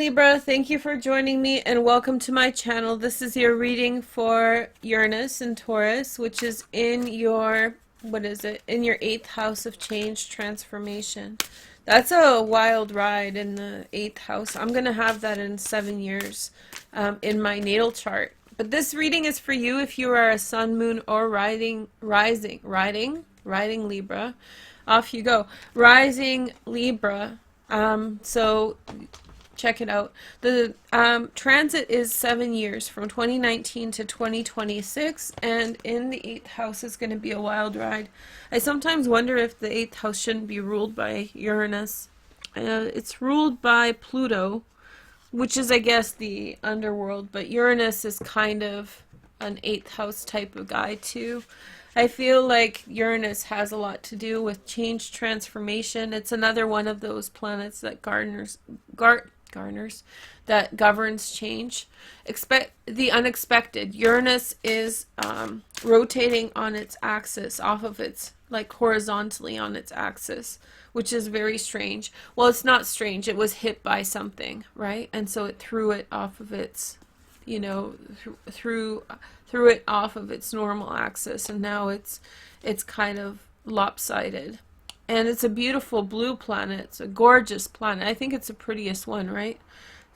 Libra, thank you for joining me and welcome to my channel. This is your reading for Uranus and Taurus, which is in your, what is it? In your 8th house of change transformation. That's a wild ride in the 8th house. I'm going to have that in 7 years in my natal chart. But this reading is for you if you are a sun, moon, or riding Libra. Off you go. Rising Libra. So check it out. The transit is 7 years from 2019 to 2026, and in the 8th house is going to be a wild ride. I sometimes wonder if the 8th house shouldn't be ruled by Uranus. It's ruled by Pluto, which is, I guess, the underworld, but Uranus is kind of an 8th house type of guy too. I feel like Uranus has a lot to do with change, transformation. It's another one of those planets that that governs change. Expect the unexpected. Uranus is rotating on its axis, off of its, like, horizontally on its axis, which is very strange. Well, it's not strange. It was hit by something, right? And so it threw it off of its, threw it off of its normal axis, and now it's kind of lopsided. And it's a beautiful blue planet. It's a gorgeous planet. I think it's the prettiest one, right?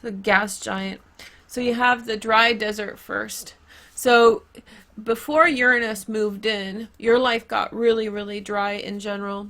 The gas giant. So you have the dry desert first. So before Uranus moved in, your life got really, really dry in general.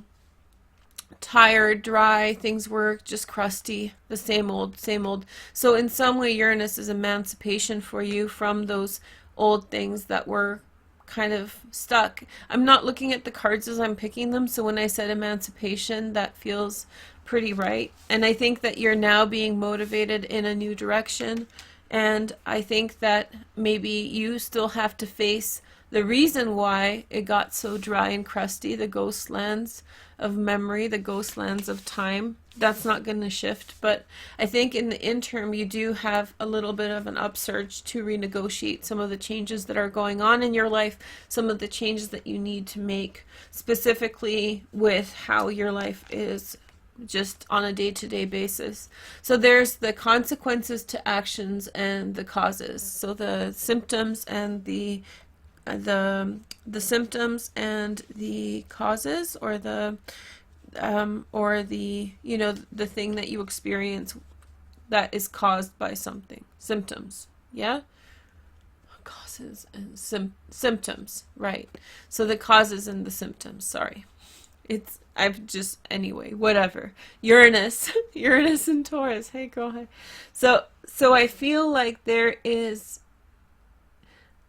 Tired, dry, things were just crusty, the same old, same old. So in some way, Uranus is emancipation for you from those old things that were kind of stuck. I'm not looking at the cards as I'm picking them, so when I said emancipation, that feels pretty right. And I think that you're now being motivated in a new direction, and I think that maybe you still have to face the reason why it got so dry and crusty, the ghost lands of memory, the ghost lands of time. That's not going to shift, but I think in the interim you do have a little bit of an upsurge to renegotiate some of the changes that are going on in your life, some of the changes that you need to make, specifically with how your life is just on a day-to-day basis. So there's the consequences to actions and the causes. So the symptoms and the symptoms and the causes, or the the thing that you experience that is caused by something. Symptoms, yeah? Causes and symptoms, right? So the causes and the symptoms, sorry. Anyway, whatever. Uranus, Uranus and Taurus. Hey girl, hey. So I feel like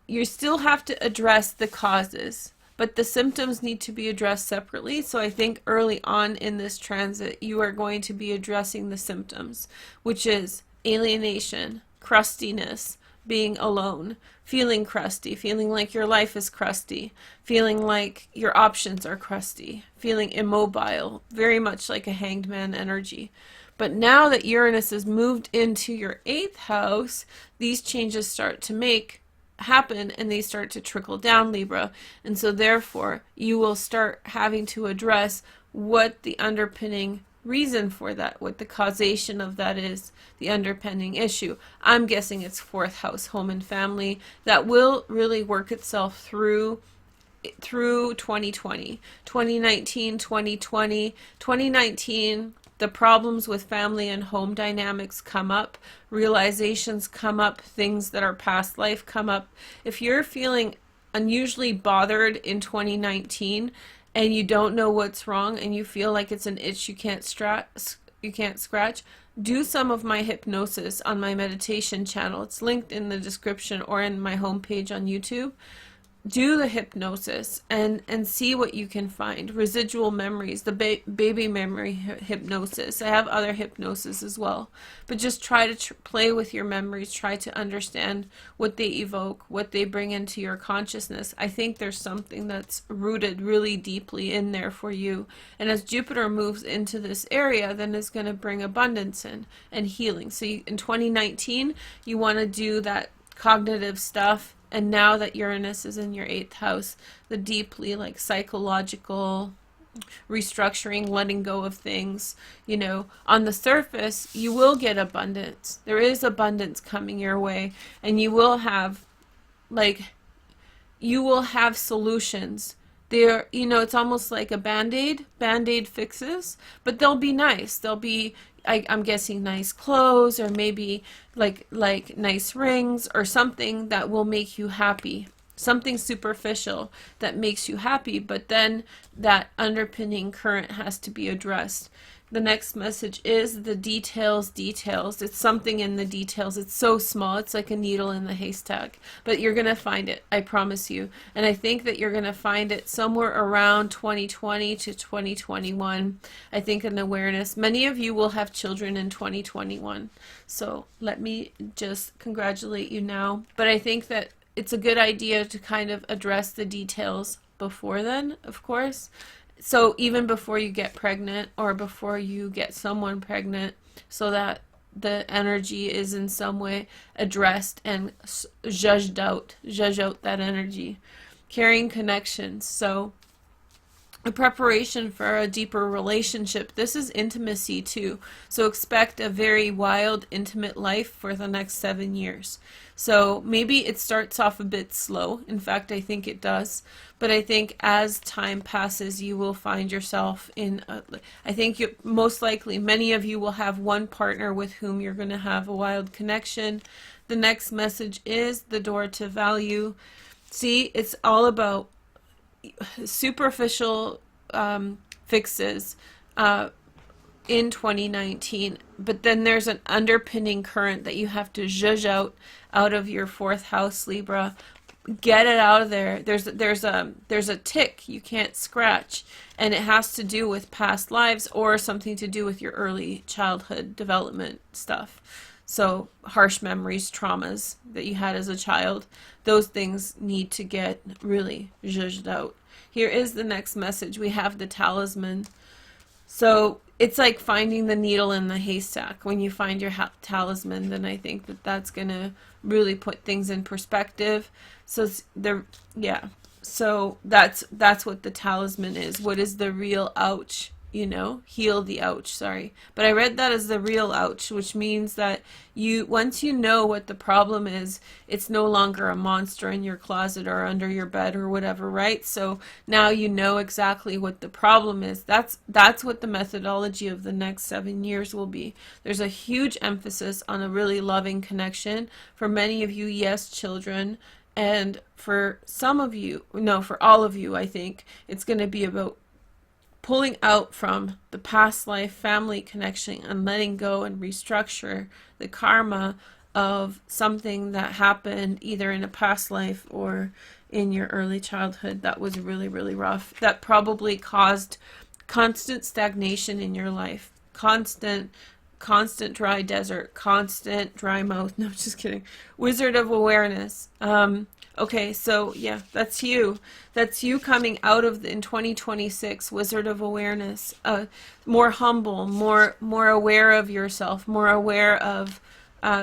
you still have to address the causes, but the symptoms need to be addressed separately. So I think early on in this transit, you are going to be addressing the symptoms, which is alienation, crustiness, being alone, feeling crusty, feeling like your life is crusty, feeling like your options are crusty, feeling immobile, very much like a hanged man energy. But now that Uranus has moved into your 8th house, these changes start to happen, and they start to trickle down, Libra. And so therefore you will start having to address what the underpinning reason for that, what the causation of that is, the underpinning issue. I'm guessing it's 4th house, home and family, that will really work itself through 2020, 2019, 2020, 2019. The problems with family and home dynamics come up, realizations come up, things that are past life come up. If you're feeling unusually bothered in 2019 and you don't know what's wrong and you feel like it's an itch you can't scratch, do some of my hypnosis on my meditation channel. It's linked in the description or in my homepage on YouTube. Do the hypnosis and see what you can find. Residual memories, the baby memory hypnosis. I have other hypnosis as well. But just try to play with your memories. Try to understand what they evoke, what they bring into your consciousness. I think there's something that's rooted really deeply in there for you. And as Jupiter moves into this area, then it's going to bring abundance and healing. So in 2019, you want to do that cognitive stuff. And now that Uranus is in your 8th house, the deeply, like, psychological, restructuring, letting go of things. You know, on the surface, you will get abundance. There is abundance coming your way, and you will have, like, you will have solutions. They're, you know, it's almost like a band-aid. Band-aid fixes, but they'll be nice. They'll be, I'm guessing, nice clothes, or maybe like nice rings, or something that will make you happy. Something superficial that makes you happy, but then that underpinning current has to be addressed. The next message is the details, details. It's something in the details. It's so small. It's like a needle in the haystack. But you're going to find it. I promise you. And I think that you're going to find it somewhere around 2020 to 2021. I think an awareness. Many of you will have children in 2021. So let me just congratulate you now. But I think that it's a good idea to kind of address the details before then, of course. So even before you get pregnant, or before you get someone pregnant, so that the energy is in some way addressed and judged out, judge out that energy. Carrying connections. So a preparation for a deeper relationship. This is intimacy too. So expect a very wild, intimate life for the next 7 years. So maybe it starts off a bit slow. In fact, I think it does. But I think as time passes, you will find yourself in, I think most likely many of you will have one partner with whom you're going to have a wild connection. The next message is the door to value. See, it's all about superficial fixes in 2019, but then there's an underpinning current that you have to zhuzh out of your fourth house, Libra. Get it out of there. There's a tick you can't scratch, and it has to do with past lives or something to do with your early childhood development stuff. So harsh memories, traumas that you had as a child, those things need to get really zhuzhed out. Here is the next message. We have the talisman. So it's like finding the needle in the haystack. When you find your talisman, then I think that that's going to really put things in perspective. So so that's what the talisman is. What is the real ouch? You know, heal the ouch, sorry. But I read that as the real ouch, which means that once you know what the problem is, it's no longer a monster in your closet or under your bed or whatever, right? So now you know exactly what the problem is. That's what the methodology of the next 7 years will be. There's a huge emphasis on a really loving connection. For many of you, yes, children. And for some of you, no, for all of you, I think it's going to be about pulling out from the past life family connection and letting go and restructure the karma of something that happened either in a past life or in your early childhood that was really, really rough, that probably caused constant stagnation in your life, constant dry desert, constant dry mouth. No, just kidding. Wizard of Awareness. Okay, so yeah, that's you. That's you coming out of in 2026, Wizard of Awareness. More humble, more aware of yourself, more aware of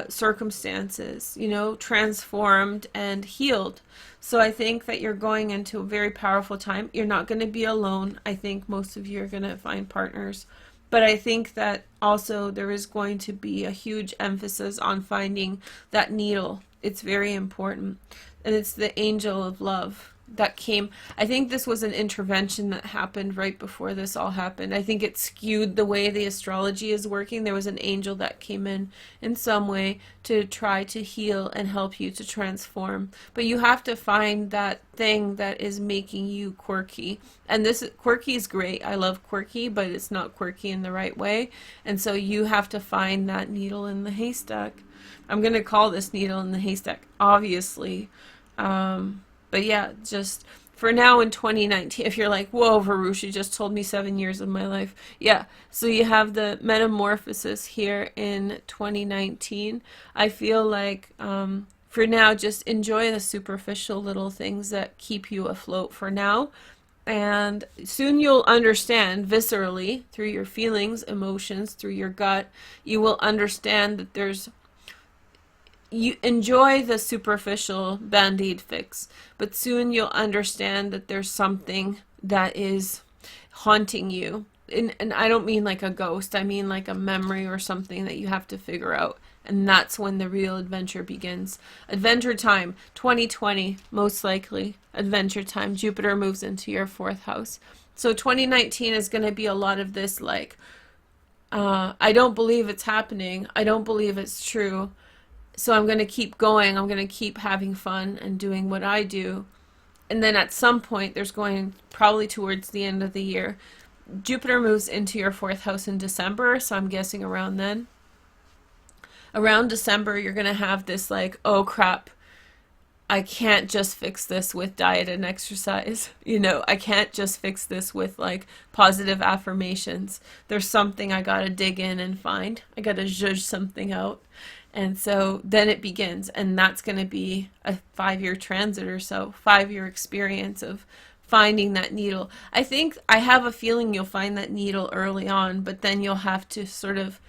circumstances, you know, transformed and healed. So I think that you're going into a very powerful time. You're not going to be alone. I think most of you are going to find partners. But I think that also there is going to be a huge emphasis on finding that needle. It's very important. And it's the angel of love that came. I think this was an intervention that happened right before this all happened. I think it skewed the way the astrology is working. There was an angel that came in some way to try to heal and help you to transform. But you have to find that thing that is making you quirky. And quirky is great. I love quirky, but it's not quirky in the right way. And so you have to find that needle in the haystack. I'm going to call this needle in the haystack, obviously. But yeah, just for now in 2019, if you're like, whoa, Veroosh, you just told me 7 years of my life. Yeah, so you have the metamorphosis here in 2019. I feel like for now, just enjoy the superficial little things that keep you afloat for now. And soon you'll understand viscerally, through your feelings, emotions, through your gut, you will understand that you enjoy the superficial band-aid fix, but soon you'll understand that there's something that is haunting you. And I don't mean like a ghost, I mean like a memory or something that you have to figure out. And that's when the real adventure begins. Adventure time, 2020, most likely. Adventure time. Jupiter moves into your 4th house. So 2019 is going to be a lot of this, like, I don't believe it's happening. I don't believe it's true. So I'm going to keep going. I'm going to keep having fun and doing what I do. And then at some point, there's going probably towards the end of the year, Jupiter moves into your 4th house in December. So I'm guessing around then. Around December, you're going to have this like, oh crap, I can't just fix this with diet and exercise. You know, I can't just fix this with like positive affirmations. There's something I got to dig in and find. I got to zhuzh something out. And so then it begins. And that's going to be a 5-year transit or so, 5-year experience of finding that needle. I have a feeling you'll find that needle early on, but then you'll have to sort of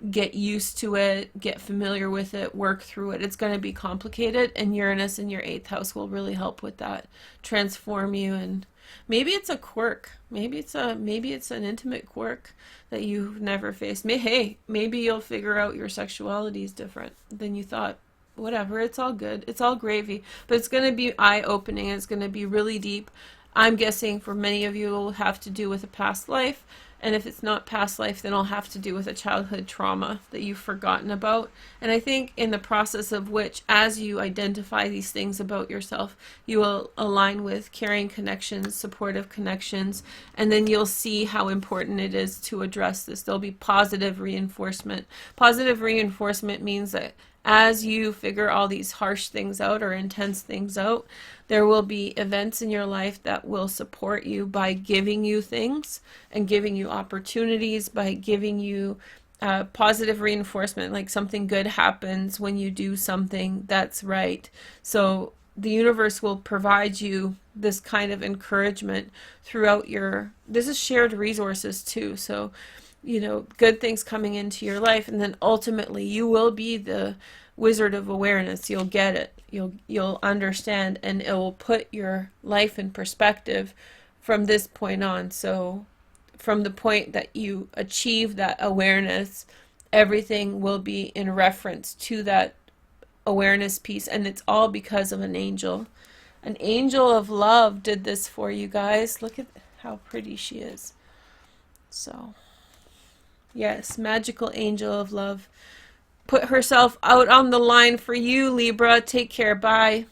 get used to it, get familiar with it, work through it. It's going to be complicated, and Uranus in your 8th house will really help with that, transform you. And maybe it's a quirk, maybe it's an intimate quirk that you've never faced. Maybe you'll figure out your sexuality is different than you thought. Whatever, it's all good, it's all gravy, but it's going to be eye-opening. It's going to be really deep. I'm guessing for many of you it will have to do with a past life. And if it's not past life, then it'll have to do with a childhood trauma that you've forgotten about. And I think in the process of which, as you identify these things about yourself, you will align with caring connections, supportive connections, and then you'll see how important it is to address this. There'll be positive reinforcement. Positive reinforcement means that as you figure all these harsh things out or intense things out, there will be events in your life that will support you by giving you things and giving you opportunities, by giving you positive reinforcement, like something good happens when you do something that's right. So the universe will provide you this kind of encouragement throughout this is shared resources too. So, you know, good things coming into your life, and then ultimately you will be the wizard of awareness. You'll get it. You'll understand, and it will put your life in perspective from this point on. So from the point that you achieve that awareness, everything will be in reference to that awareness piece, and it's all because of an angel. An angel of love did this for you guys. Look at how pretty she is. So yes, magical angel of love put herself out on the line for you, Libra. Take care. Bye.